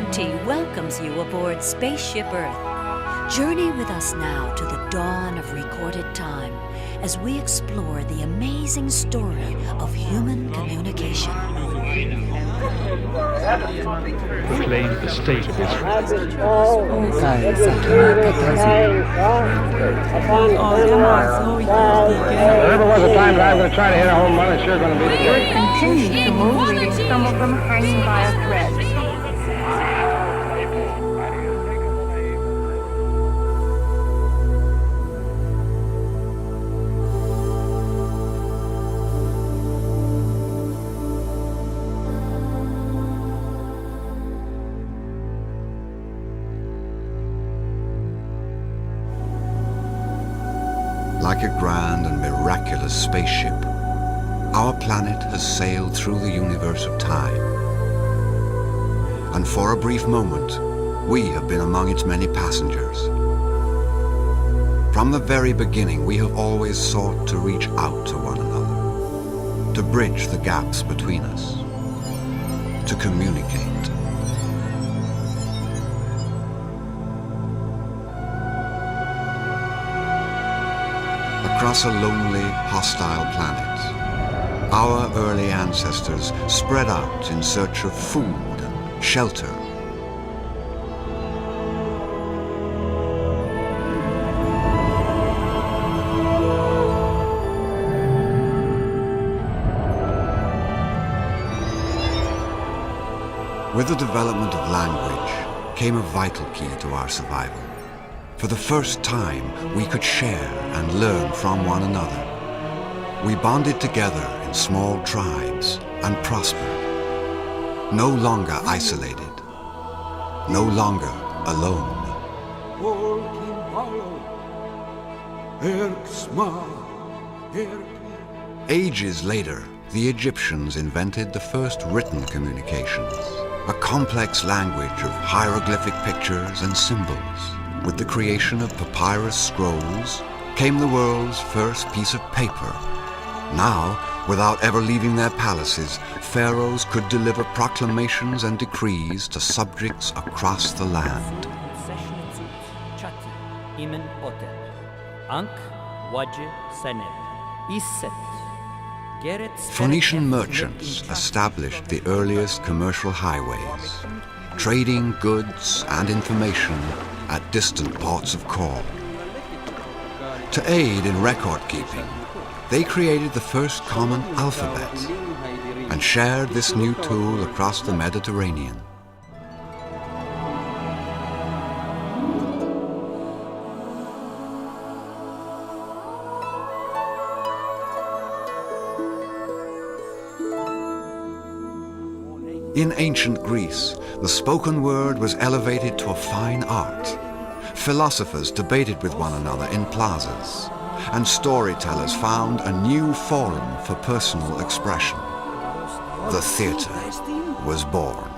TMT welcomes you aboard Spaceship Earth. Journey with us now to the dawn of recorded time as we explore the amazing story of human communication. Proclaim the state of Israel. There ever was a time that I'm going to try to hit a home run, it's sure going to be the Earth continues to move, leaving some of them hanging by a thread. Like a grand and miraculous spaceship, our planet has sailed through the universe of time. And for a brief moment, we have been among its many passengers. From the very beginning, we have always sought to reach out to one another, to bridge the gaps between us, to communicate. Across a lonely, hostile planet, our early ancestors spread out in search of food and shelter. With the development of language came a vital key to our survival. For the first time, we could share and learn from one another. We bonded together in small tribes and prospered. No longer isolated, no longer alone. Ages later, the Egyptians invented the first written communications, a complex language of hieroglyphic pictures and symbols. With the creation of papyrus scrolls came the world's first piece of paper. Now, without ever leaving their palaces, pharaohs could deliver proclamations and decrees to subjects across the land. Phoenician merchants established the earliest commercial highways, trading goods and information at distant ports of call. To aid in record keeping, they created the first common alphabet and shared this new tool across the Mediterranean. In ancient Greece, the spoken word was elevated to a fine art. Philosophers debated with one another in plazas, and storytellers found a new forum for personal expression. The theater was born.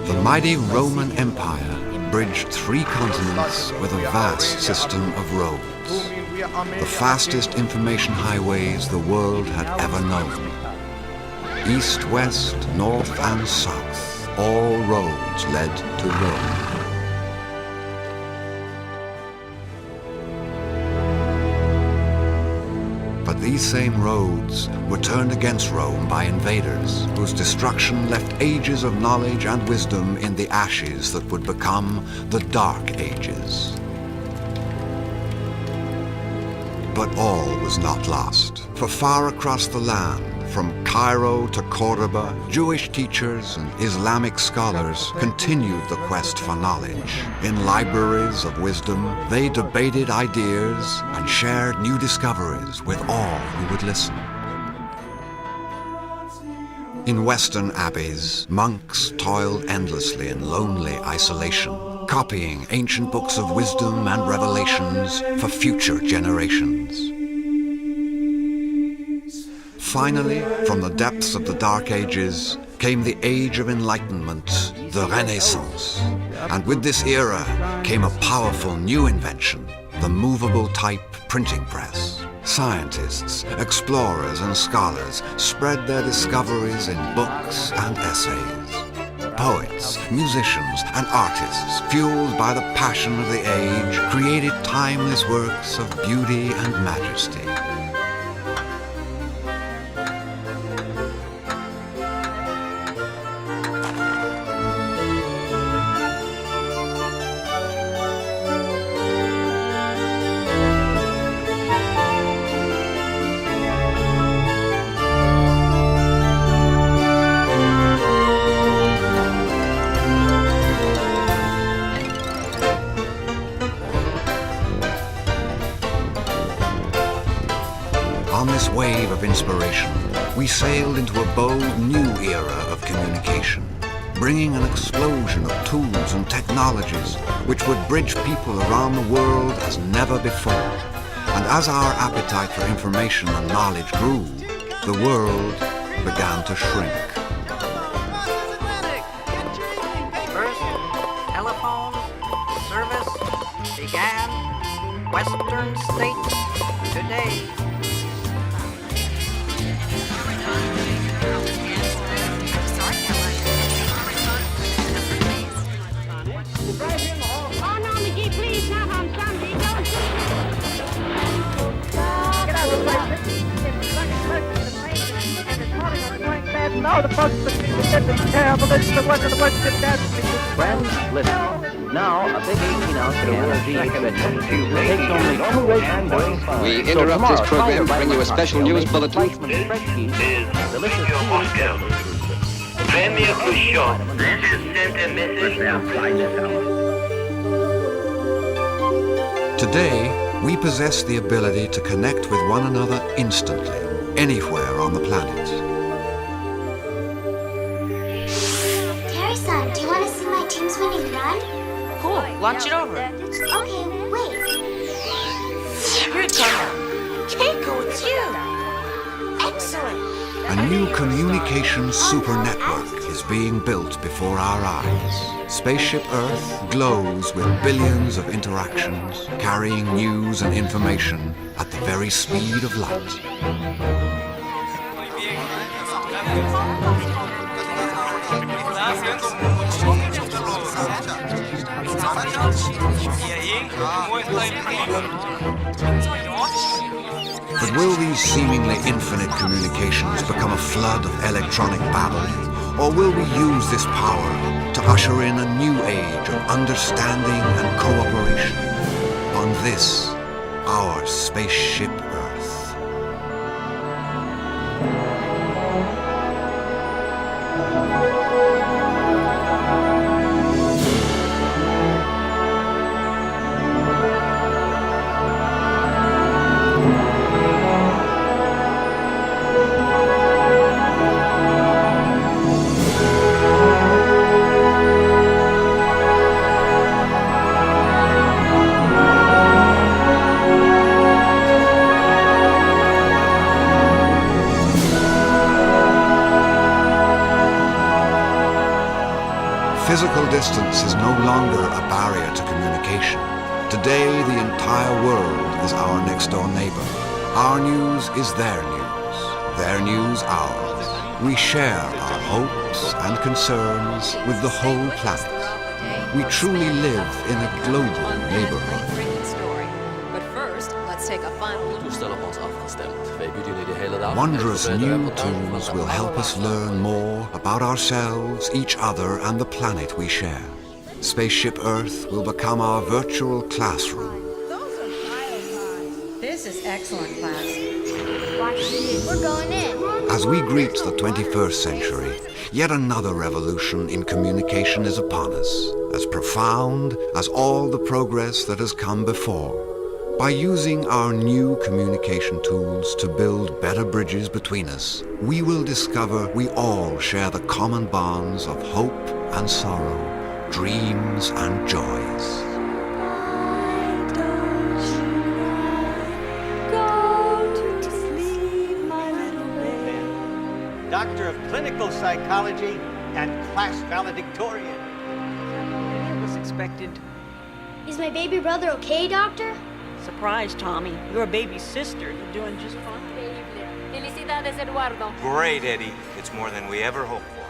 The mighty Roman Empire bridged 3 continents with a vast system of roads, the fastest information highways the world had ever known. East, west, north, and south, all roads led to Rome. But these same roads were turned against Rome by invaders, whose destruction left ages of knowledge and wisdom in the ashes that would become the Dark Ages. But all was not lost, for far across the land, from Cairo to Cordoba, Jewish teachers and Islamic scholars continued the quest for knowledge. In libraries of wisdom, they debated ideas and shared new discoveries with all who would listen. In Western abbeys, monks toiled endlessly in lonely isolation, copying ancient books of wisdom and revelations for future generations. Finally, from the depths of the Dark Ages came the Age of Enlightenment, the Renaissance. And with this era came a powerful new invention, the movable type printing press. Scientists, explorers, and scholars spread their discoveries in books and essays. Poets, musicians, and artists, fueled by the passion of the age, created timeless works of beauty and majesty. On this wave of inspiration, we sailed into a bold new era of communication, bringing an explosion of tools and technologies which would bridge people around the world as never before. And as our appetite for information and knowledge grew, the world began to shrink. First, telephone service began Western states today. Oh, no, McGee, please, not on Sunday. Don't get out of the Now the bugs that get terrible. This is the one of the ones that dance. Friends, listen. Now, a big 18-ounce can of G takes only 2 weight and boiling fine. We interrupt this program to bring you a special news bulletin. Premier Khrushchev, this is sent a message. Today, we possess the ability to connect with one another instantly, anywhere on the planet. Terry-san, do you want to see my team's winning run? Cool, launch it over. Okay, wait. Here it comes. Keiko, it's you. Excellent. A new communications super network is being built before our eyes. Spaceship Earth glows with billions of interactions, carrying news and information at the very speed of light. But will these seemingly infinite communications become a flood of electronic babble? Or will we use this power to usher in a new age of understanding and cooperation on this, our spaceship Earth? Physical distance is no longer a barrier to communication. Today, the entire world is our next-door neighbor. Our news is their news ours. We share our hopes and concerns with the whole planet. We truly live in a global neighborhood. But first, let's take a final look. Wondrous new tools will help us learn more about ourselves, each other, and the planet we share. Spaceship Earth will become our virtual classroom. This is excellent, class. We're going in. As we greet the 21st century, yet another revolution in communication is upon us, as profound as all the progress that has come before. By using our new communication tools to build better bridges between us, we will discover we all share the common bonds of hope and sorrow, dreams and joys. Doctor of Clinical Psychology and class valedictorian. I was expected. Is my baby brother okay, Doctor? Surprise, Tommy. You're a baby sister. You're doing just fine. Felicidades, Eduardo. Great, Eddie. It's more than we ever hoped for.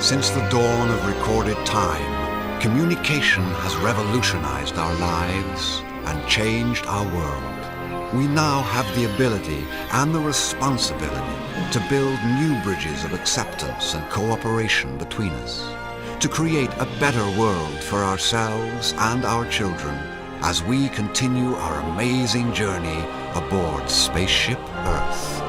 Since the dawn of recorded time, communication has revolutionized our lives and changed our world. We now have the ability and the responsibility to build new bridges of acceptance and cooperation between us, to create a better world for ourselves and our children as we continue our amazing journey aboard Spaceship Earth.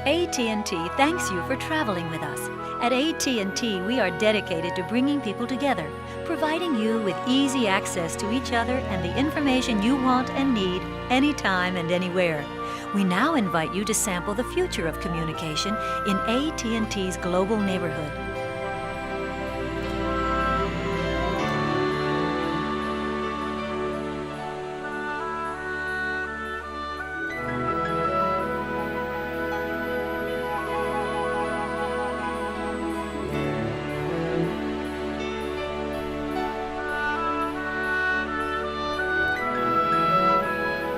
AT&T thanks you for traveling with us. At AT&T, we are dedicated to bringing people together, providing you with easy access to each other and the information you want and need anytime and anywhere. We now invite you to sample the future of communication in AT&T's global neighborhood.